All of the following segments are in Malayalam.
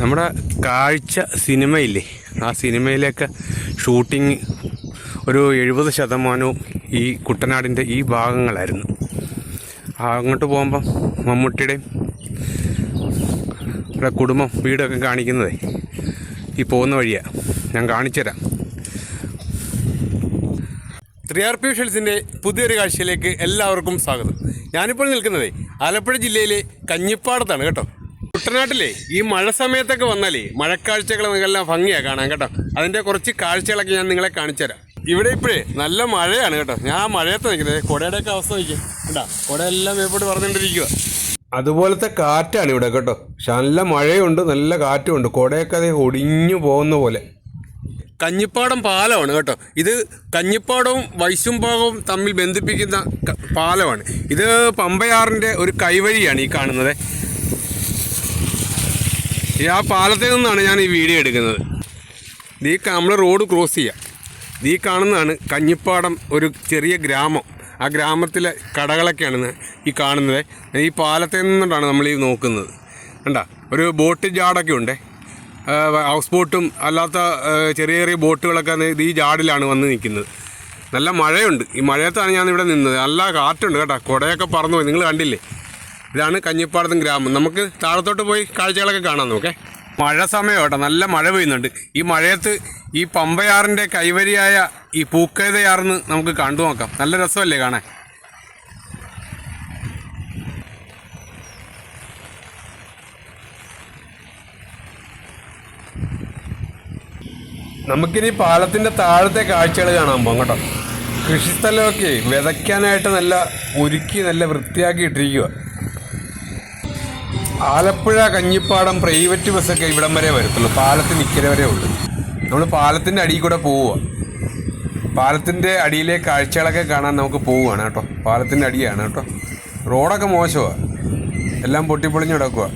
നമ്മുടെ കാഴ്ച സിനിമയില്ലേ, ആ സിനിമയിലൊക്കെ ഷൂട്ടിങ് ഒരു 70% ഈ കുട്ടനാടിൻ്റെ ഈ ഭാഗങ്ങളായിരുന്നു. അങ്ങോട്ട് പോകുമ്പം മമ്മൂട്ടിയുടെയും ഇവിടെ കുടുംബം വീടൊക്കെ കാണിക്കുന്നതേ ഈ പോകുന്ന വഴിയാണ്. ഞാൻ കാണിച്ചുതരാം. 3RP വിഷ്വൽസിൻ്റെ പുതിയൊരു കാഴ്ചയിലേക്ക് എല്ലാവർക്കും സ്വാഗതം. ഞാനിപ്പോൾ നിൽക്കുന്നതേ ആലപ്പുഴ ജില്ലയിലെ കഞ്ഞിപ്പാടത്താണ് കേട്ടോ. കുട്ടനാട്ടിലെ ഈ മഴ സമയത്തൊക്കെ വന്നാലേ മഴക്കാഴ്ചകൾ നിങ്ങളെല്ലാം ഭംഗിയാണ് കാണാൻ കേട്ടോ. അതിൻ്റെ കുറച്ച് കാഴ്ചകളൊക്കെ ഞാൻ നിങ്ങളെ കാണിച്ചു തരാം. ഇവിടെ ഇപ്പോഴേ നല്ല മഴയാണ് കേട്ടോ. ഞാൻ ആ മഴയത്ത് നിൽക്കുന്നത്, കുടയുടെയൊക്കെ അവസ്ഥ നോക്കിയാൽ കേട്ടോ, കുടയെല്ലാം മേപ്പോട്ട് പറഞ്ഞുകൊണ്ടിരിക്കുക. അതുപോലത്തെ കാറ്റാണ് ഇവിടെ കേട്ടോ. പക്ഷെ നല്ല മഴയുണ്ട്, നല്ല കാറ്റുമുണ്ട്. കുടയൊക്കെ അത് ഒടിഞ്ഞു പോകുന്ന പോലെ. കഞ്ഞിപ്പാടം പാലമാണ് കേട്ടോ. ഇത് കഞ്ഞിപ്പാടവും വൈശുംഭാഗവും തമ്മിൽ ബന്ധിപ്പിക്കുന്ന പാലമാണ്. ഇത് പമ്പയാറിൻ്റെ ഒരു കൈവഴിയാണ് ഈ കാണുന്നത്. ആ പാലത്തിൽ നിന്നാണ് ഞാൻ ഈ വീഡിയോ എടുക്കുന്നത്. ഈ നമ്മൾ റോഡ് ക്രോസ് ചെയ്യുക. ഈ കാണുന്നതാണ് കഞ്ഞിപ്പാടം, ഒരു ചെറിയ ഗ്രാമം. ആ ഗ്രാമത്തിലെ കടകളൊക്കെയാണ് ഈ കാണുന്നത്. ഈ പാലത്തിൽ നിന്നാണ് നമ്മൾ ഈ നോക്കുന്നത്. കണ്ടോ, ഒരു ബോട്ട് ജാടൊക്കെ ഉണ്ട്. ഹൗസ് ബോട്ടും അല്ലാത്ത ചെറിയ ചെറിയ ബോട്ടുകളൊക്കെ ഈ ജാടിലാണ് വന്ന് നിൽക്കുന്നത്. നല്ല മഴയുണ്ട്. ഈ മഴയത്താണ് ഞാൻ ഇവിടെ നിന്നത്. നല്ല കാറ്റുണ്ട് കേട്ടോ. കുടയൊക്കെ പറന്നു പോയി, നിങ്ങൾ കണ്ടില്ലേ. ഇതാണ് കഞ്ഞിപ്പാടത്തും ഗ്രാമം. നമുക്ക് താഴത്തോട്ട് പോയി കാഴ്ചകളൊക്കെ കാണാം നോക്കേ. മഴ സമയം കേട്ടോ, നല്ല മഴ പെയ്യുന്നുണ്ട്. ഈ മഴയത്ത് ഈ പമ്പയാറിൻ്റെ കൈവരിയായ ഈ പൂക്കേതയാറിന്ന് നമുക്ക് കണ്ടു നോക്കാം. നല്ല രസമല്ലേ കാണാൻ. നമുക്കിനി പാലത്തിൻ്റെ താഴത്തെ കാഴ്ചകൾ കാണാൻ പോകാം കേട്ടോ. കൃഷിസ്ഥലമൊക്കെ വിതയ്ക്കാനായിട്ട് നല്ല ഒരുക്കി നല്ല വൃത്തിയാക്കി ഇട്ടിരിക്കുക. ആലപ്പുഴ കഞ്ഞിപ്പാടം പ്രൈവറ്റ് ബസ്സൊക്കെ ഇവിടം വരെ വരത്തുള്ളൂ. പാലത്തിന് ഇക്കരെ വരെ ഉള്ളൂ. നമ്മൾ പാലത്തിൻ്റെ അടിയിൽ കൂടെ പോവുക. പാലത്തിൻ്റെ അടിയിലെ കാഴ്ചകളൊക്കെ കാണാൻ നമുക്ക് പോവുകയാണ് കേട്ടോ. പാലത്തിൻ്റെ അടിയാണ് കേട്ടോ. റോഡൊക്കെ മോശമാണ്, എല്ലാം പൊട്ടിപ്പൊളിഞ്ഞ് കിടക്കുക.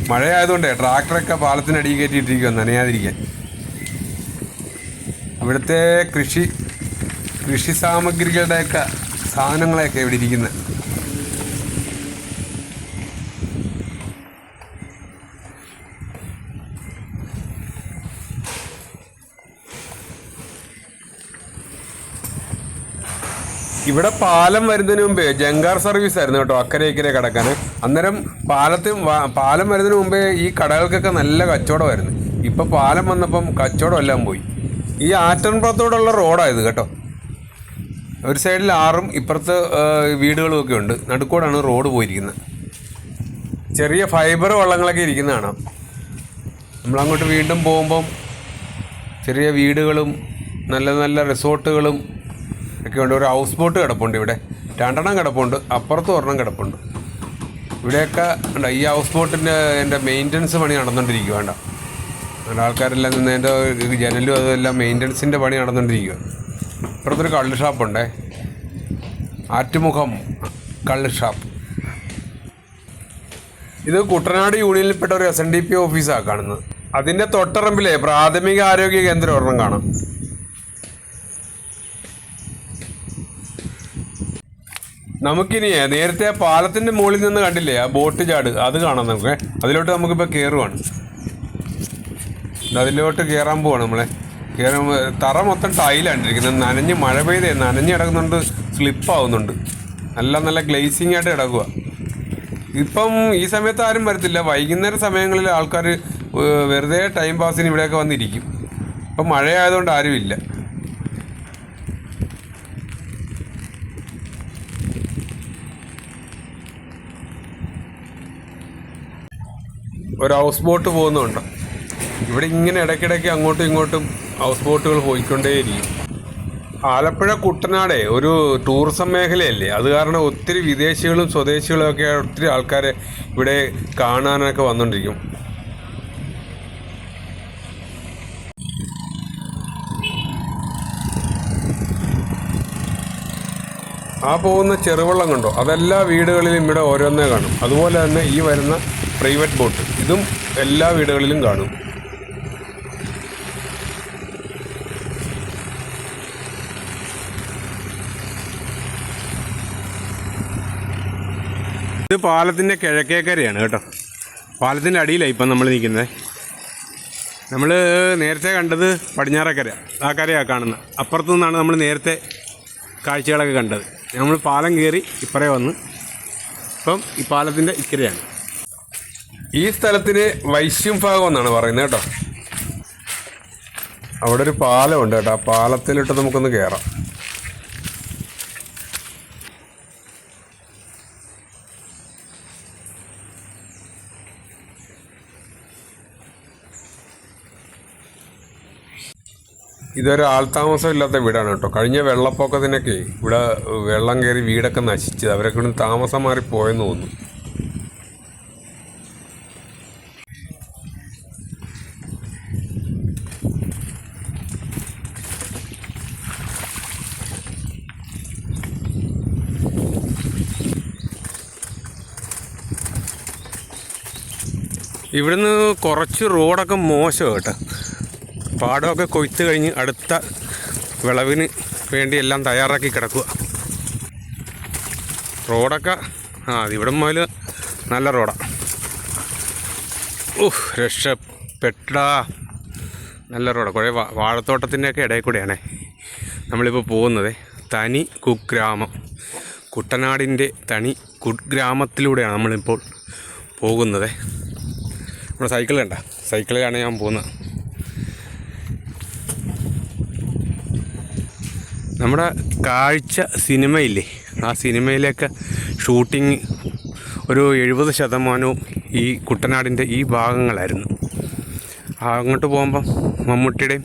മഴയായതുകൊണ്ടേ ട്രാക്ടറൊക്കെ പാലത്തിൻ്റെ അടിയിൽ കയറ്റിയിട്ടിരിക്കുക നനയാതിരിക്കാൻ. ഇവിടുത്തെ കൃഷി സാമഗ്രികളുടെയൊക്കെ സാധനങ്ങളൊക്കെ ഇവിടെ ഇരിക്കുന്നത്. ഇവിടെ പാലം വരുന്നതിന് മുമ്പേ ജങ്കാർ സർവീസ് ആയിരുന്നു കേട്ടോ, അക്കരെ ഇക്കരെ കിടക്കാൻ. അന്നേരം പാലം വരുന്നതിന് മുമ്പേ ഈ കടകൾക്കൊക്കെ നല്ല കച്ചവടമായിരുന്നു. ഇപ്പം പാലം വന്നപ്പം കച്ചവടം എല്ലാം പോയി. ഈ ആറ്റൻപുറത്തോടുള്ള റോഡായത് കേട്ടോ. ഒരു സൈഡിൽ ആറും ഇപ്പുറത്ത് വീടുകളുമൊക്കെ ഉണ്ട്. നടുക്കോടാണ് റോഡ് പോയിരിക്കുന്നത്. ചെറിയ ഫൈബർ വള്ളങ്ങളൊക്കെ ഇരിക്കുന്നതാണ്. നമ്മളങ്ങോട്ട് വീണ്ടും പോകുമ്പം ചെറിയ വീടുകളും നല്ല നല്ല റിസോർട്ടുകളും ഒക്കെ ഉണ്ട്. ഒരു ഹൗസ് ബോട്ട് കിടപ്പുണ്ട് ഇവിടെ, 2 കിടപ്പുണ്ട്. അപ്പുറത്ത് 1 കിടപ്പുണ്ട്. ഇവിടെയൊക്കെ ഉണ്ട്. ഈ ഹൗസ് ബോട്ടിൻ്റെ എൻ്റെ മെയിൻ്റനൻസ് പണി നടന്നുകൊണ്ടിരിക്കുക. വേണ്ട ആൾക്കാരെല്ലാം നിന്ന് എൻ്റെ ജനലും അതെല്ലാം മെയിൻ്റനൻസിൻ്റെ പണി നടന്നുകൊണ്ടിരിക്കുക. ഇപ്പുറത്തൊരു കള്ള് ഷാപ്പുണ്ടേ, ആറ്റുമുഖം കള്ള് ഷാപ്പ്. ഇത് കുട്ടനാട് യൂണിയനിൽപ്പെട്ട ഒരു SNDP ഓഫീസാണ് കാണുന്നത്. അതിൻ്റെ തൊട്ടറമ്പിലെ പ്രാഥമിക ആരോഗ്യ കേന്ദ്രം ഒരെണ്ണം കാണാം. നമുക്കിനി നേരത്തെ ആ പാലത്തിൻ്റെ മുകളിൽ നിന്ന് കണ്ടില്ലേ ആ ബോട്ട് ചാട്, അത് കാണാം നമുക്ക്. അതിലോട്ട് നമുക്കിപ്പോൾ കയറുവാണ്. അതിലോട്ട് കയറാൻ പോവാണ് നമ്മളെ. കയറുമ്പോൾ തറ മൊത്തം ടൈലാണ്ടിരിക്കുന്നത്. നനഞ്ഞ് മഴ പെയ്തേ നനഞ്ഞ് കിടക്കുന്നുണ്ട്, സ്ലിപ്പാവുന്നുണ്ട്. നല്ല ഗ്ലേസിങ് ആയിട്ട് കിടക്കുക. ഇപ്പം ഈ സമയത്ത് ആരും വരത്തില്ല. വൈകുന്നേര സമയങ്ങളിൽ ആൾക്കാർ വെറുതെ ടൈം പാസിന് ഇവിടെയൊക്കെ വന്നിരിക്കും. ഇപ്പം മഴയായതുകൊണ്ട് ആരുമില്ല. ഒരു ഹൗസ് ബോട്ട് പോകുന്നുണ്ട് ഇവിടെ. ഇങ്ങനെ ഇടയ്ക്കിടയ്ക്ക് അങ്ങോട്ടും ഇങ്ങോട്ടും ഹൗസ് ബോട്ടുകൾ പോയിക്കൊണ്ടേയിരിക്കും. ആലപ്പുഴ കുട്ടനാട് ഒരു ടൂറിസം മേഖലയല്ലേ. അത് കാരണം ഒത്തിരി വിദേശികളും സ്വദേശികളും ഒക്കെ ഒത്തിരി ആൾക്കാരെ ഇവിടെ കാണാനൊക്കെ വന്നുകൊണ്ടിരിക്കും. ആ പോകുന്ന ചെറുവള്ളം കണ്ടോ, അതെല്ലാ വീടുകളിലും ഇവിടെ ഓരോന്നേ കാണും. അതുപോലെ തന്നെ ഈ വരുന്ന പ്രൈവറ്റ് ബോട്ട്, ഇതും എല്ലാ വീടുകളിലും കാണും. ഇത് പാലത്തിൻ്റെ കിഴക്കേക്കരയാണ് കേട്ടോ. പാലത്തിൻ്റെ അടിയിലാണ് ഇപ്പം നമ്മൾ നിൽക്കുന്നത്. നമ്മൾ നേരത്തെ കണ്ടത് പടിഞ്ഞാറക്കര, ആ കരയാണ് കാണുന്നത്. അപ്പുറത്തു നിന്നാണ് നമ്മൾ നേരത്തെ കാഴ്ചകളൊക്കെ കണ്ടത്. നമ്മൾ പാലം കയറി ഇപ്പറേ വന്ന് ഇപ്പം ഈ പാലത്തിൻ്റെ ഇക്കരയാണ്. ഈ സ്ഥലത്തിന് വൈശ്യം ഭാഗം എന്നാണ് പറയുന്നത് കേട്ടോ. അവിടെ ഒരു പാലമുണ്ട് കേട്ടോ. ആ പാലത്തിലിട്ട് നമുക്കൊന്ന് കയറാം. ഇതൊരു ആൾതാമസം ഇല്ലാത്ത വീടാണ് കേട്ടോ. കഴിഞ്ഞ വെള്ളപ്പൊക്കത്തിനൊക്കെ ഇവിടെ വെള്ളം കയറി വീടൊക്കെ നശിച്ചത്. അവരൊക്കെ ഇവിടെ താമസം മാറി പോയെന്ന് തോന്നുന്നു. ഇവിടുന്ന് കുറച്ച് റോഡൊക്കെ മോശം കേട്ടോ. പാടമൊക്കെ കൊയ്ത്ത് കഴിഞ്ഞ് അടുത്ത വിളവിന് വേണ്ടി എല്ലാം തയ്യാറാക്കി കിടക്കുക. റോഡൊക്കെ ഇവിടെ മുതൽ നല്ല റോഡാണ്. രക്ഷപ്പെട്ടാ, നല്ല റോഡാണ്. കുറേ വാഴത്തോട്ടത്തിൻ്റെയൊക്കെ ഇടയിൽ കൂടെയാണേ നമ്മളിപ്പോൾ പോകുന്നത്. തനി കുഗ്രാമം, കുട്ടനാടിൻ്റെ തനി കുഗ്രാമത്തിലൂടെയാണ് നമ്മളിപ്പോൾ പോകുന്നത്. നമ്മുടെ സൈക്കിൾ കണ്ട, സൈക്കിളിലാണ് ഞാൻ പോകുന്നത്. നമ്മുടെ കാഴ്ച സിനിമയില്ലേ, ആ സിനിമയിലൊക്കെ ഷൂട്ടിങ് ഒരു 70% ഈ കുട്ടനാടിൻ്റെ ഈ ഭാഗങ്ങളായിരുന്നു. അങ്ങോട്ട് പോകുമ്പം മമ്മൂട്ടിയുടെയും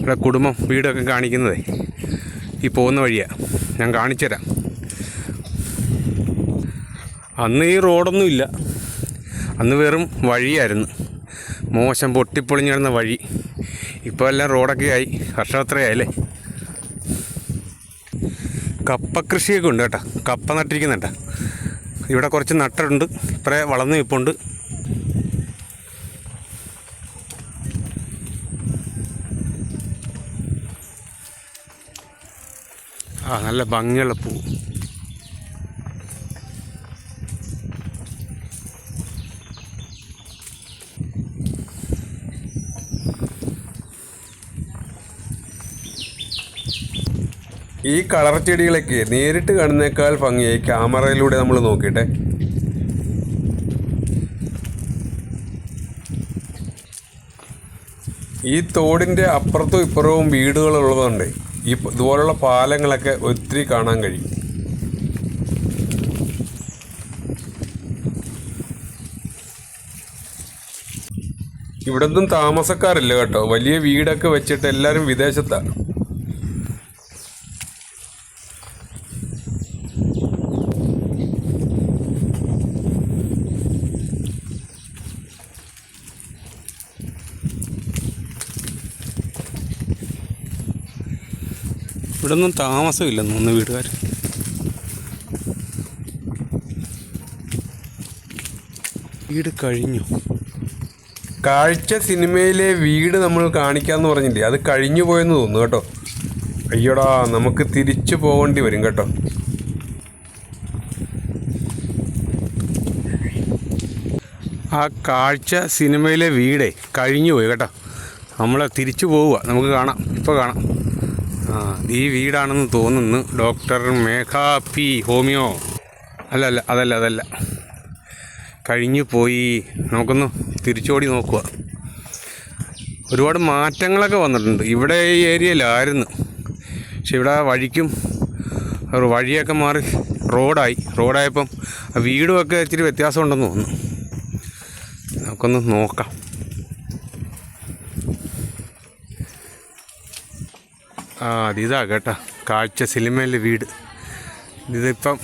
ഇവിടെ കുടുംബം വീടൊക്കെ കാണിക്കുന്നതേ ഈ പോകുന്ന വഴിയാണ്. ഞാൻ കാണിച്ചു തരാം. അന്ന് ഈ റോഡൊന്നുമില്ല, അന്ന് വെറും വഴിയായിരുന്നു. മോശം പൊട്ടിപ്പൊളിഞ്ഞിരുന്ന വഴി. ഇപ്പോൾ എല്ലാം റോഡൊക്കെ ആയി, വർഷത്രയായല്ലേ. കപ്പ കൃഷിയൊക്കെ ഉണ്ട് കേട്ടോ. കപ്പ നട്ടിരിക്കുന്നുണ്ട് ഇവിടെ. കുറച്ച് നട്ടുണ്ട്, ഇപ്പറേ വളർന്നു നിൽപ്പുണ്ട്. നല്ല ഭംഗിയുള്ള പൂ. ഈ കളർ ചെടികളൊക്കെ നേരിട്ട് കാണുന്നേക്കാൾ ഭംഗിയായി ക്യാമറയിലൂടെ നമ്മൾ നോക്കിയിട്ടെ. ഈ തോടിൻ്റെ അപ്പുറത്തും ഇപ്പുറവും വീടുകളുള്ളതുകൊണ്ട് ഇതുപോലുള്ള പാലങ്ങളൊക്കെ ഒത്തിരി കാണാൻ കഴിയും. ഇവിടൊന്നും താമസക്കാരില്ല കേട്ടോ. വലിയ വീടൊക്കെ വെച്ചിട്ട് എല്ലാവരും വിദേശത്താണ്. ഇവിടെ ഒന്നും താമസമില്ലെന്ന് തോന്നുന്നു വീട്ടുകാർ. വീട് കഴിഞ്ഞു. കാഴ്ച സിനിമയിലെ വീട് നമ്മൾ കാണിക്കാമെന്ന് പറഞ്ഞില്ലേ, അത് കഴിഞ്ഞു പോയെന്ന് തോന്നുന്നു കേട്ടോ. അയ്യോടാ, നമുക്ക് തിരിച്ചു പോകേണ്ടി വരും കേട്ടോ. ആ കാഴ്ച സിനിമയിലെ വീടേ കഴിഞ്ഞു പോയി കേട്ടോ. നമ്മൾ തിരിച്ചു പോവുക. നമുക്ക് കാണാം, ഇപ്പോൾ കാണാം. ഈ വീടാണെന്ന് തോന്നുന്നു. ഡോക്ടർ മേഘ പി ഹോമിയോ. അതല്ല കഴിഞ്ഞു പോയി. നമുക്കൊന്ന് തിരിച്ചോടി നോക്കുക. ഒരുപാട് മാറ്റങ്ങളൊക്കെ വന്നിട്ടുണ്ട്. ഇവിടെ ഈ ഏരിയയിലായിരുന്നു, പക്ഷെ ഇവിടെ വഴിയൊക്കെ മാറി റോഡായപ്പം വീടുമൊക്കെ ഇച്ചിരി വ്യത്യാസം ഉണ്ടെന്ന് തോന്നുന്നു. നമുക്കൊന്ന് നോക്കാം. ഇതാ കേട്ടോ കാഴ്ച സിനിമയിലെ വീട്. ഇതിപ്പം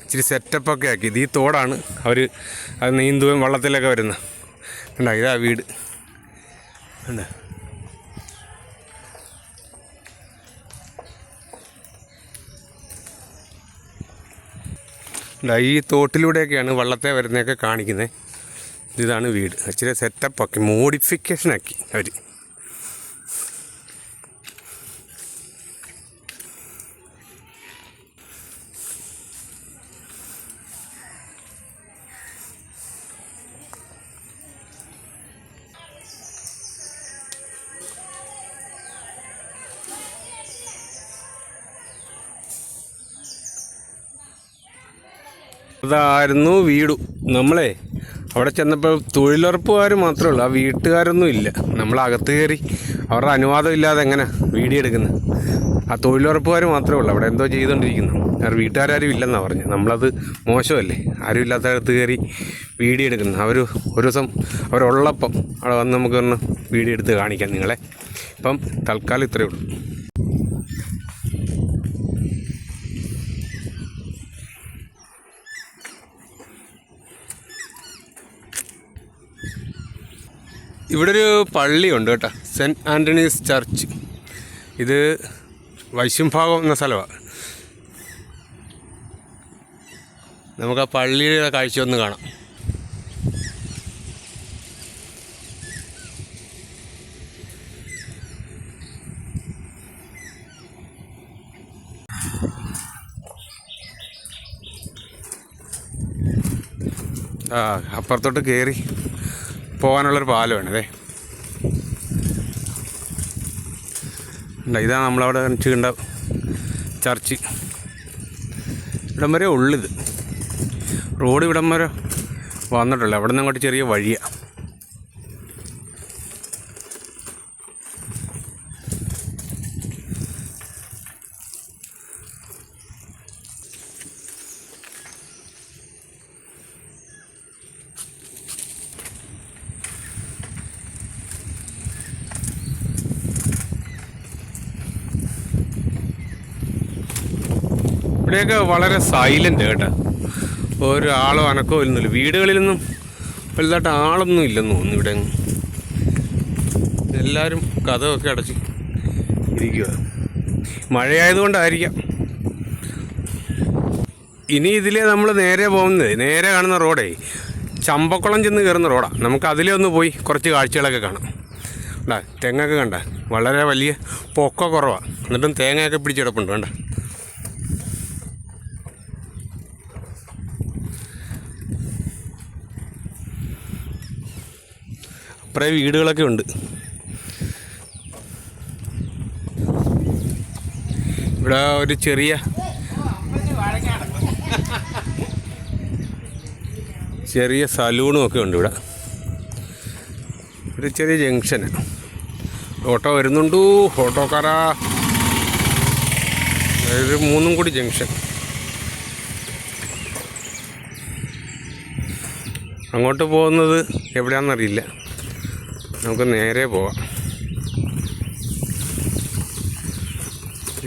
ഇച്ചിരി സെറ്റപ്പൊക്കെ ആക്കി. ഇത് ഈ തോടാണ്, അത് നീന്തുകയും വള്ളത്തിലൊക്കെ വരുന്നത് കണ്ടോ. ഇതാ വീട് കണ്ടോ. ഈ തോട്ടിലൂടെയൊക്കെയാണ് വള്ളത്തെ വരുന്നതൊക്കെ കാണിക്കുന്നത്. ഇതാണ് വീട്. ഇച്ചിരി സെറ്റപ്പാക്കി, മോഡിഫിക്കേഷനാക്കി അവർ. അതായിരുന്നു വീട്. നമ്മളെ അവിടെ ചെന്നപ്പോൾ തൊഴിലുറപ്പുകാർ മാത്രമേ ഉള്ളൂ, ആ വീട്ടുകാരൊന്നും ഇല്ല. നമ്മളകത്ത് കയറി അവരുടെ അനുവാദം ഇല്ലാതെ എങ്ങനെ വീഡിയോ എടുക്കുന്നത്? ആ തൊഴിലുറപ്പുകാർ മാത്രമേ ഉള്ളൂ അവിടെ എന്തോ ചെയ്തുകൊണ്ടിരിക്കുന്നു. കാരണം വീട്ടുകാരും ഇല്ലെന്നാണ് പറഞ്ഞത്. നമ്മളത് മോശമല്ലേ, ആരും ഇല്ലാത്തടത്ത് കയറി വീഡിയോ എടുക്കുന്നത്. അവർ ഒരു ദിവസം അവരുള്ളപ്പം അവിടെ വന്ന് നമുക്കൊന്ന് വീഡിയോ എടുത്ത് കാണിക്കാം നിങ്ങളെ. ഇപ്പം തൽക്കാലം ഇത്രയേ ഉള്ളൂ. ഇവിടെ ഒരു പള്ളിയുണ്ട് കേട്ടോ, സെൻറ്റ് ആൻ്റണീസ് ചർച്ച്. ഇത് വൈശുംഭാഗം എന്ന സ്ഥലമാണ്. നമുക്ക് ആ പള്ളിയുടെ കാഴ്ച ഒന്ന് കാണാം. അപ്പുറത്തോട്ട് കയറി പോകാനുള്ളൊരു പാലമാണതേ. ഇതാണ് നമ്മളവിടെ കണ്ട ചർച്ച്. ഇവിടം വരെ ഉള്ളിത് റോഡ്, ഇവിടം വരെ വന്നിട്ടില്ല. അവിടെ നിന്ന് അങ്ങോട്ട് ചെറിയ വഴിയാണ്. ഇവിടെയൊക്കെ വളരെ സൈലൻ്റ് കേട്ടോ, ഒരാളോ അനക്കോ ഇല്ലെന്നില്ല. വീടുകളിലൊന്നും വലുതായിട്ട് ആളൊന്നും ഇല്ലെന്ന് തോന്നുന്നു. ഇവിടെ എല്ലാവരും കഥയൊക്കെ അടച്ച് ഇരിക്കുക. മഴയായതുകൊണ്ടായിരിക്കാം. ഇനി ഇതിലേ നമ്മൾ നേരെ പോകുന്നത്, നേരെ കാണുന്ന റോഡേ ചമ്പക്കുളം ചെന്ന് കയറുന്ന റോഡാണ്. നമുക്ക് അതിലേ ഒന്ന് പോയി കുറച്ച് കാഴ്ചകളൊക്കെ കാണാം. തെങ്ങൊക്കെ കണ്ട വളരെ വലിയ പൊക്ക കുറവാണ്, എന്നിട്ടും തേങ്ങയൊക്കെ പിടിച്ചെടുപ്പുണ്ട്. വേണ്ട കുറേ വീടുകളൊക്കെ ഉണ്ട്. ഇവിടെ ഒരു ചെറിയ സലൂണും ഒക്കെ ഉണ്ട്. ഇവിടെ ഒരു ചെറിയ ജംഗ്ഷന്. ഓട്ടോ വരുന്നുണ്ടു, ഓട്ടോക്കാരാ. ഒരു 3 കൂടി ജംഗ്ഷൻ. അങ്ങോട്ട് പോകുന്നത് എവിടെയാണെന്നറിയില്ല, നമുക്ക് നേരെ പോവാം.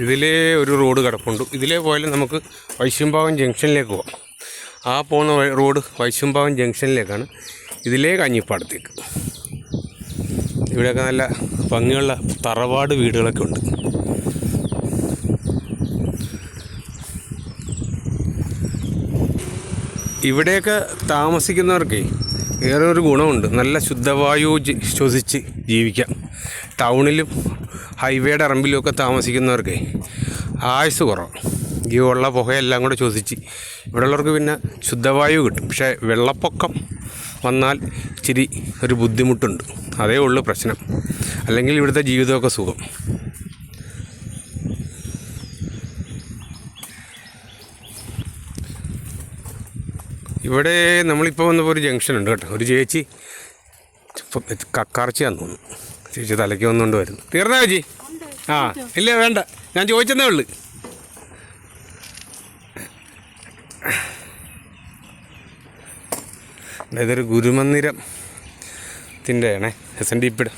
ഇതിലേ ഒരു റോഡ് കിടപ്പുണ്ട്. ഇതിലേ പോയാലും നമുക്ക് വൈശുംഭാവം ജംഗ്ഷനിലേക്ക് പോവാം. ആ പോകുന്ന റോഡ് വൈശുംഭാവം ജംഗ്ഷനിലേക്കാണ്, ഇതിലേ കഞ്ഞിപ്പാടത്തേക്ക്. ഇവിടെയൊക്കെ നല്ല ഭംഗിയുള്ള തറവാട് വീടുകളൊക്കെ ഉണ്ട്. ഇവിടെയൊക്കെ താമസിക്കുന്നവർക്കേ വേറെ ഒരു ഗുണമുണ്ട്, നല്ല ശുദ്ധവായു ശ്വസിച്ച് ജീവിക്കാം. ടൗണിലും ഹൈവേയുടെ അറമ്പിലുമൊക്കെ താമസിക്കുന്നവർക്ക് ആയുസ് കുറവാണ്. ഈ ഉള്ള പുകയെല്ലാം കൂടെ ശ്വസിച്ച്. ഇവിടെയുള്ളവർക്ക് പിന്നെ ശുദ്ധവായു കിട്ടും. പക്ഷേ വെള്ളപ്പൊക്കം വന്നാൽ ഇച്ചിരി ഒരു ബുദ്ധിമുട്ടുണ്ട്, അതേ ഉള്ളൂ പ്രശ്നം. അല്ലെങ്കിൽ ഇവിടുത്തെ ജീവിതമൊക്കെ സുഖം. ഇവിടെ നമ്മളിപ്പോൾ വന്നപ്പോൾ ഒരു ജംഗ്ഷൻ ഉണ്ട് കേട്ടോ. ഒരു ചേച്ചി കക്കറച്ചിയാന്ന് തോന്നുന്നു. ചേച്ചി തലയ്ക്ക് വന്നുകൊണ്ട് വരുന്നു. തീർന്നാ ചേച്ചി? ആ ഇല്ല വേണ്ട, ഞാൻ ചോദിച്ചതേ ഉള്ളു. ഇതൊരു ഗുരുമന്ദിരത്തിൻ്റെ ആണേ, SNDP-യുടെ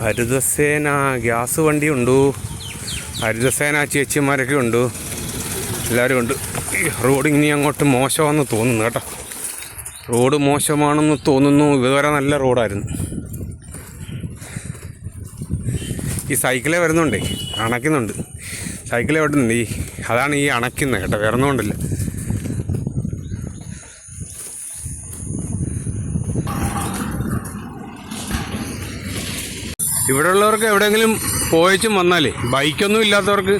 ഹരിതസേന ഗ്യാസ് വണ്ടി ഉണ്ട്. ഹരിതസേന ചേച്ചിമാരൊക്കെ ഉണ്ട്, എല്ലാവരും ഉണ്ട്. ഈ റോഡ് ഇനി അങ്ങോട്ട് മോശമാണെന്ന് തോന്നുന്നു കേട്ടോ. റോഡ് മോശമാണെന്ന് തോന്നുന്നു. ഇതുവരെ നല്ല റോഡായിരുന്നു. ഈ സൈക്കിളെ വരുന്നുണ്ടേ, അണയ്ക്കുന്നുണ്ട്. സൈക്കിളെ ഓടുന്നുണ്ട്. അതാണ് ഈ അണയ്ക്കുന്നത് കേട്ടോ, വേറെ ഒന്നും കൊണ്ടില്ല. ഇവിടെ ഉള്ളവർക്ക് എവിടെയെങ്കിലും പോയച്ചും വന്നാലേ, ബൈക്കൊന്നും ഇല്ലാത്തവർക്ക്,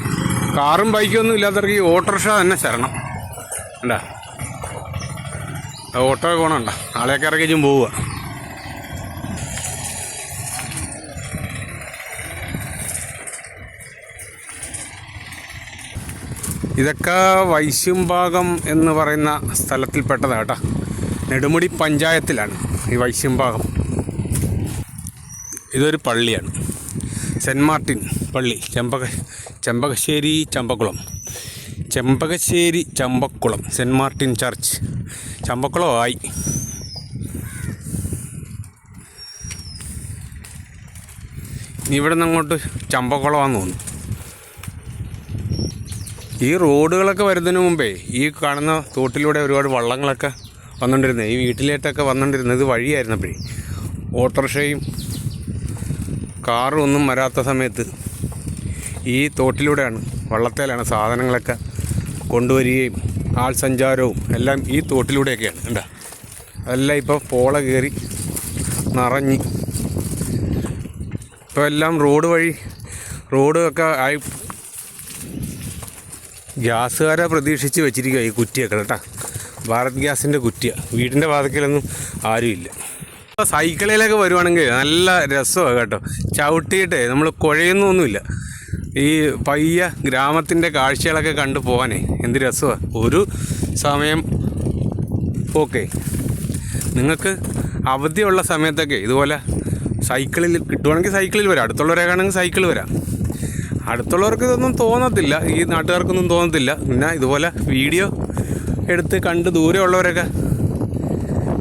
കാറും ബൈക്കൊന്നും ഇല്ലാത്തവർക്ക് ഈ ഓട്ടോറിക്ഷ തന്നെ ശരണം. ഉണ്ടാ ഓട്ടോ പോകണണ്ട, ആളെയൊക്കെ ഇറക്കിച്ചും പോവുക. ഇതൊക്കെ വൈശ്യംഭാഗം എന്ന് പറയുന്ന സ്ഥലത്തിൽപ്പെട്ടതാണ് കേട്ടോ. നെടുമുടി പഞ്ചായത്തിലാണ് ഈ വൈശ്യംഭാഗം. ഇതൊരു പള്ളിയാണ്, സെൻറ്റ് മാർട്ടിൻ പള്ളി, Chempakassery Champakkulam saint Martin church. ചമ്പക്കുളമായി. ഇവിടെ നിന്ന് അങ്ങോട്ട് ചമ്പക്കുളമാണെന്ന് തോന്നുന്നു. ഈ റോഡുകളൊക്കെ വരുന്നതിന് മുമ്പേ ഈ കാണുന്ന തോട്ടിലൂടെ ഒരുപാട് വള്ളങ്ങളൊക്കെ വന്നുകൊണ്ടിരുന്നത്, ഈ വീട്ടിലേട്ടൊക്കെ വന്നുകൊണ്ടിരുന്നത് ഇത് വഴിയായിരുന്നപ്പോഴേ. ഓട്ടോറിക്ഷയും കാറും ഒന്നും വരാത്ത സമയത്ത് ഈ തോട്ടിലൂടെയാണ്, വള്ളത്തേലാണ് സാധനങ്ങളൊക്കെ കൊണ്ടുവരികയും ആൾ സഞ്ചാരവും എല്ലാം ഈ തോട്ടിലൂടെയൊക്കെയാണ്. കണ്ടോ, അതെല്ലാം ഇപ്പോൾ പോള കയറി നിറഞ്ഞ് ഇപ്പോൾ എല്ലാം റോഡ് ഒക്കെ ആയി. ഗ്യാസുകാരെ പ്രതീക്ഷിച്ച് വെച്ചിരിക്കുക ഈ കുറ്റിയൊക്കെ കേട്ടോ. ഭാരത് ഗ്യാസിൻ്റെ കുറ്റിയ. വീടിൻ്റെ വാതിക്കലൊന്നും ആരുമില്ല. സൈക്കിളിലൊക്കെ വരുവാണെങ്കിൽ നല്ല രസമാണ് കേട്ടോ. ചവിട്ടിയിട്ടേ നമ്മൾ കുഴയൊന്നുമില്ല. ഈ പയ്യ ഗ്രാമത്തിൻ്റെ കാഴ്ചകളൊക്കെ കണ്ടു പോകാനേ എന്ത് രസമാണ്. ഒരു സമയം ഓക്കെ, നിങ്ങൾക്ക് അവധിയുള്ള സമയത്തൊക്കെ ഇതുപോലെ സൈക്കിളിൽ കിട്ടുവാണെങ്കിൽ സൈക്കിളിൽ വരാം. അടുത്തുള്ളവരേക്കാണെങ്കിൽ സൈക്കിൾ വരാം. അടുത്തുള്ളവർക്ക് ഇതൊന്നും തോന്നത്തില്ല, ഈ നാട്ടുകാർക്കൊന്നും തോന്നത്തില്ല. പിന്നെ ഇതുപോലെ വീഡിയോ എടുത്ത് കണ്ട് ദൂരെയുള്ളവരൊക്കെ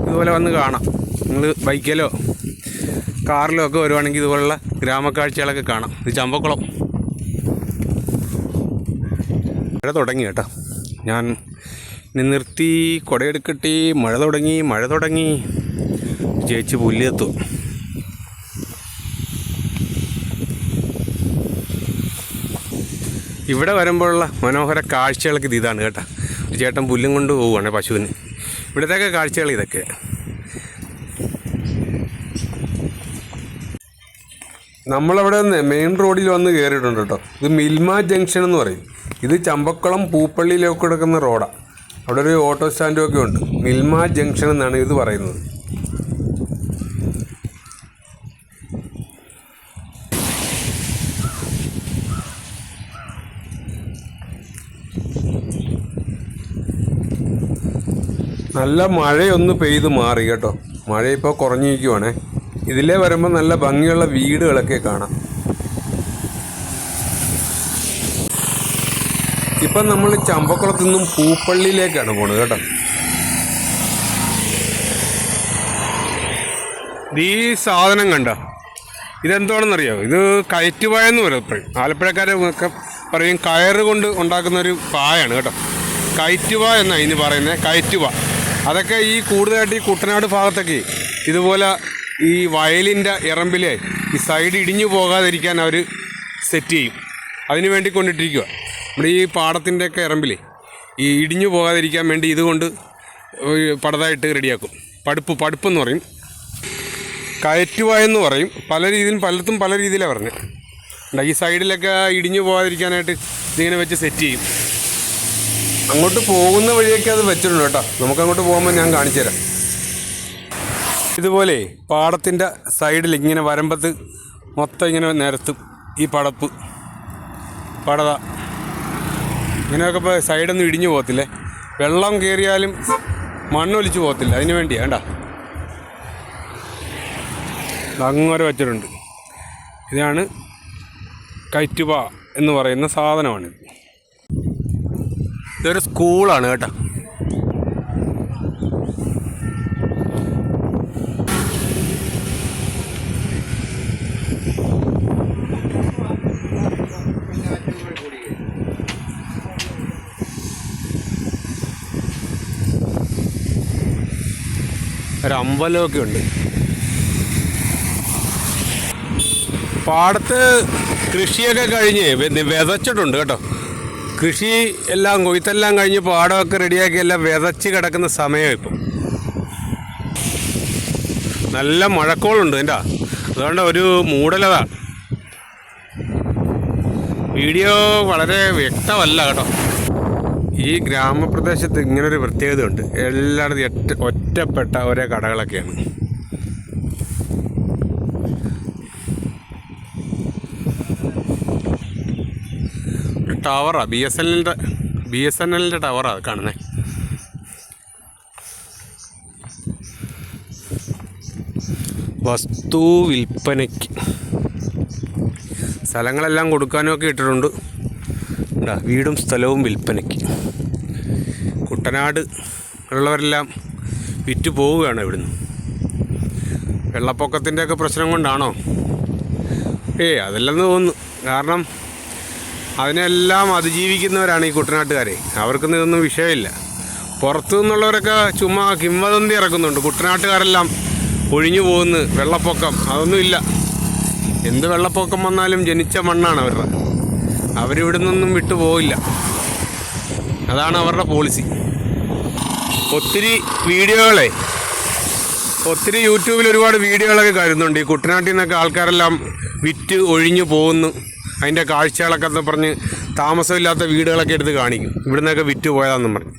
ഇതുപോലെ വന്ന് കാണാം. നിങ്ങൾ ബൈക്കിലോ കാറിലോ ഒക്കെ വരുവാണെങ്കിൽ ഇതുപോലുള്ള ഗ്രാമക്കാഴ്ചകളൊക്കെ കാണാം. ഇത് ചമ്പക്കുളം. മഴ തുടങ്ങി കേട്ടോ. ഞാൻ നിർത്തി, കുടയെടുക്കട്ടെ. മഴ തുടങ്ങി. ചേച്ചി പുല്ലിയെത്തും. ഇവിടെ വരുമ്പോഴുള്ള മനോഹര കാഴ്ചകളൊക്കെ ഇതാണ് കേട്ടോ. ഒരു ചേട്ടൻ പുല്ലും കൊണ്ട് പോവുകയാണ് പശുവിന്. ഇവിടത്തെയൊക്കെ കാഴ്ചകൾ ഇതൊക്കെ. നമ്മളവിടെ നിന്ന് മെയിൻ റോഡിൽ വന്ന് കയറിയിട്ടുണ്ട് കേട്ടോ. ഇത് മിൽമ ജംഗ്ഷൻ എന്ന് പറയും. ഇത് ചമ്പക്കുളം പൂപ്പള്ളിയിലേക്ക് കിടക്കുന്ന റോഡാണ്. അവിടെ ഒരു ഓട്ടോ സ്റ്റാൻഡും ഒക്കെ ഉണ്ട്. മിൽമ ജംഗ്ഷൻ എന്നാണ് ഇത് പറയുന്നത്. നല്ല മഴയൊന്ന് പെയ്ത് മാറി കേട്ടോ. മഴ ഇപ്പോൾ കുറഞ്ഞിരിക്കുവാണേ. ഇതിലേ വരുമ്പോൾ നല്ല ഭംഗിയുള്ള വീടുകളൊക്കെ കാണാം. ഇപ്പം നമ്മൾ ചമ്പക്കുളത്തു നിന്നും പൂപ്പള്ളിയിലേക്കാണ് പോണത് കേട്ടോ. ഈ സാധനം കണ്ടോ, ഇതെന്താണെന്നറിയാമോ? ഇത് കയറ്റുപായെന്ന് പറയും. എപ്പോഴും ആലപ്പുഴക്കാരൊക്കെ പറയും കയറ് കൊണ്ട് ഉണ്ടാക്കുന്നൊരു പായാണ് കേട്ടോ. കയറ്റുപാ എന്നാണ് ഇനി പറയുന്നത്. കയറ്റുപ അതൊക്കെ ഈ കൂടുതലായിട്ട് ഈ കുട്ടനാട് ഭാഗത്തൊക്കെ ഇതുപോലെ ഈ വയലിൻ്റെ ഇറമ്പിലെ ഈ സൈഡ് ഇടിഞ്ഞു പോകാതിരിക്കാൻ അവർ സെറ്റ് ചെയ്യും. അതിന് വേണ്ടി കൊണ്ടിട്ടിരിക്കുക. നമ്മുടെ ഈ പാടത്തിൻ്റെയൊക്കെ ഇറമ്പിലെ ഈ ഇടിഞ്ഞു പോകാതിരിക്കാൻ വേണ്ടി ഇതുകൊണ്ട് പടതായിട്ട് റെഡിയാക്കും. പടുപ്പെന്ന് പറയും, കയറ്റുവായെന്ന് പറയും. പലയിടത്തും പല രീതിയിലാണ് പറഞ്ഞത്. ഈ സൈഡിലൊക്കെ ഇടിഞ്ഞു പോകാതിരിക്കാനായിട്ട് ഇതിങ്ങനെ വെച്ച് സെറ്റ് ചെയ്യും. അങ്ങോട്ട് പോകുന്ന വഴിയൊക്കെ അത് വെച്ചിട്ടുണ്ട് കേട്ടോ. നമുക്കങ്ങോട്ട് പോകുമ്പോൾ ഞാൻ കാണിച്ചു തരാം. ഇതുപോലെ പാടത്തിൻ്റെ സൈഡിൽ ഇങ്ങനെ വരമ്പത്ത് മൊത്തം ഇങ്ങനെ നിരത്തും ഈ പടത ഇങ്ങനെയൊക്കെ. ഇപ്പോൾ സൈഡൊന്നും ഇടിഞ്ഞു പോകത്തില്ലേ, വെള്ളം കയറിയാലും മണ്ണൊലിച്ച് പോകത്തില്ല. അതിന് വേണ്ടിയാണ് വേണ്ട അങ്ങനെ വെച്ചിട്ടുണ്ട്. ഇതാണ് കയറ്റുപ എന്ന് പറയുന്ന സാധനമാണിത്. ഇതൊരു സ്കൂളാണ് കേട്ടോ. ഒരു അമ്പലമൊക്കെ ഉണ്ട്. പാടത്ത് കൃഷിയൊക്കെ കഴിഞ്ഞ് വിതച്ചിട്ടുണ്ട് കേട്ടോ. കൃഷി എല്ലാം കൊയ്ത്തെല്ലാം കഴിഞ്ഞ് പാടമൊക്കെ റെഡിയാക്കി എല്ലാം വിതച്ച് കിടക്കുന്ന സമയം ഇപ്പം. നല്ല മഴക്കോളുണ്ട് എൻ്റെ. അതുകൊണ്ട് ഒരു മൂടലതാണ്. വീഡിയോ വളരെ വ്യക്തമല്ല കേട്ടോ. ഈ ഗ്രാമപ്രദേശത്ത് ഇങ്ങനൊരു പ്രത്യേകതയുണ്ട്. എല്ലായിടത്തും ഒറ്റപ്പെട്ട ഓരോ കടകളൊക്കെയാണ്. ടവറാണ്, BSNLൻ്റെ BSNL ടവറാണ് കാണുന്നത്. വസ്തു വിൽപ്പനയ്ക്ക് സ്ഥലങ്ങളെല്ലാം കൊടുക്കാനൊക്കെ ഇട്ടിട്ടുണ്ട്. വീടും സ്ഥലവും വിൽപ്പനയ്ക്ക്. കുട്ടനാട് ഉള്ളവരെല്ലാം വിറ്റ് പോവുകയാണ് ഇവിടുന്ന്. വെള്ളപ്പൊക്കത്തിൻ്റെയൊക്കെ പ്രശ്നം കൊണ്ടാണോ? അതല്ലെന്ന് തോന്നുന്നു. കാരണം അതിനെല്ലാം അതിജീവിക്കുന്നവരാണ് ഈ കുട്ടനാട്ടുകാരെ. അവർക്കൊന്നും ഇതൊന്നും വിഷയമില്ല. പുറത്തു നിന്നുള്ളവരൊക്കെ ചുമ്മാ കിംവദന്തി ഇറക്കുന്നുണ്ട്. കുട്ടനാട്ടുകാരെല്ലാം ഒഴിഞ്ഞു പോകുന്നു, വെള്ളപ്പൊക്കം അതൊന്നുമില്ല. എന്ത് വെള്ളപ്പൊക്കം വന്നാലും ജനിച്ച മണ്ണാണ് അവരുടെ. അവരിവിടെ നിന്നൊന്നും വിട്ടു പോവില്ല. അതാണ് അവരുടെ പോളിസി. ഒത്തിരി യൂട്യൂബിൽ ഒരുപാട് വീഡിയോകളൊക്കെ കരുതുന്നുണ്ട്. ഈ കുട്ടനാട്ടിൽ നിന്നൊക്കെ ആൾക്കാരെല്ലാം വിറ്റ് ഒഴിഞ്ഞു പോകുന്നു, അതിൻ്റെ കാഴ്ചകളൊക്കെ എന്ന് പറഞ്ഞ് താമസമില്ലാത്ത വീടുകളൊക്കെ എടുത്ത് കാണിക്കും. ഇവിടെ നിന്നൊക്കെ വിറ്റ് പോയതാണെന്നും പറഞ്ഞ്.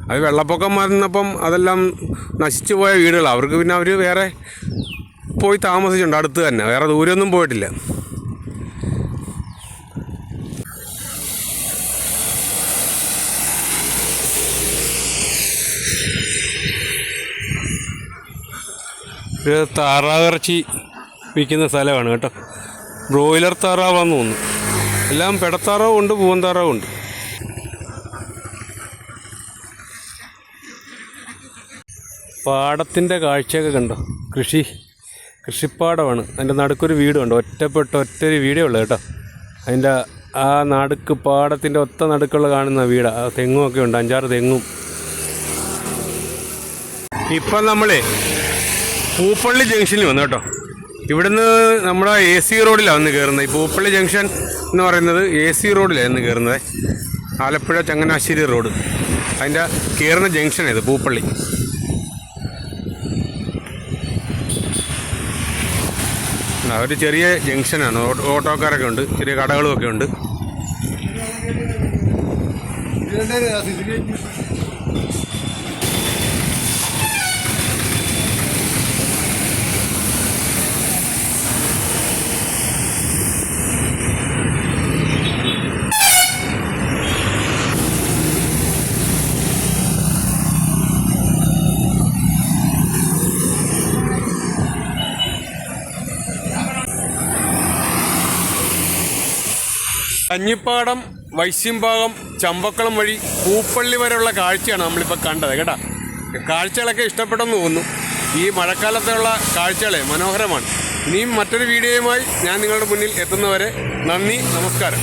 അത് വെള്ളപ്പൊക്കം വന്നപ്പം അതെല്ലാം നശിച്ചു പോയ വീടുകളാണ്. അവർക്ക് പിന്നെ അവർ വേറെ പോയി താമസിച്ചിട്ടുണ്ട്, അടുത്ത് തന്നെ, വേറെ ദൂരമൊന്നും പോയിട്ടില്ല. ഇത് താറാവിറച്ചി വിൽക്കുന്ന സ്ഥലമാണ് കേട്ടോ. ബ്രോയിലർ താറാവാന്ന് തോന്നുന്നു. എല്ലാം പെടത്താറാവും ഉണ്ട്, പൂവൻ താറാവും ഉണ്ട്. പാടത്തിൻ്റെ കാഴ്ചയൊക്കെ കണ്ടോ? കൃഷിപ്പാടമാണ്. അതിൻ്റെ നടുക്കൊരു വീടുണ്ട്. ഒറ്റൊരു വീടേ ഉള്ളൂ കേട്ടോ. അതിൻ്റെ ആ നടുക്ക്, പാടത്തിൻ്റെ ഒത്ത നടുക്കുള്ള കാണുന്ന വീടാണ്. ആ തെങ്ങുമൊക്കെ ഉണ്ട്, 5-6 തെങ്ങും. ഇപ്പം നമ്മളെ പൂപ്പള്ളി ജംഗ്ഷനിൽ വന്നു കേട്ടോ. ഇവിടുന്ന് നമ്മുടെ AC റോഡിലാണ് വന്ന് കയറുന്നത്. ഈ പൂപ്പള്ളി ജംഗ്ഷൻ എന്ന് പറയുന്നത് AC റോഡിലാണ് വന്ന് കയറുന്നത്. ആലപ്പുഴ ചങ്ങനാശ്ശേരി റോഡ്, അതിൻ്റെ കയറുന്ന ജംഗ്ഷനാണ് ഇത്, പൂപ്പള്ളി. ഒരു ചെറിയ ജംഗ്ഷനാണ്. ഓട്ടോക്കാരൊക്കെ ഉണ്ട്, ചെറിയ കടകളുമൊക്കെ ഉണ്ട്. കഞ്ഞിപ്പാടം, വൈശ്യംഭാഗം, ചമ്പക്കുളം വഴി പൂപ്പള്ളി വരെയുള്ള കാഴ്ചയാണ് നമ്മളിപ്പോൾ കണ്ടത് കേട്ടോ. കാഴ്ചകളൊക്കെ ഇഷ്ടപ്പെട്ടെന്ന് തോന്നുന്നു. ഈ മഴക്കാലത്തുള്ള കാഴ്ചകളെ മനോഹരമാണ്. ഇനിയും മറ്റൊരു വീഡിയോയുമായി ഞാൻ നിങ്ങളുടെ മുന്നിൽ എത്തുന്നവരെ നന്ദി, നമസ്കാരം.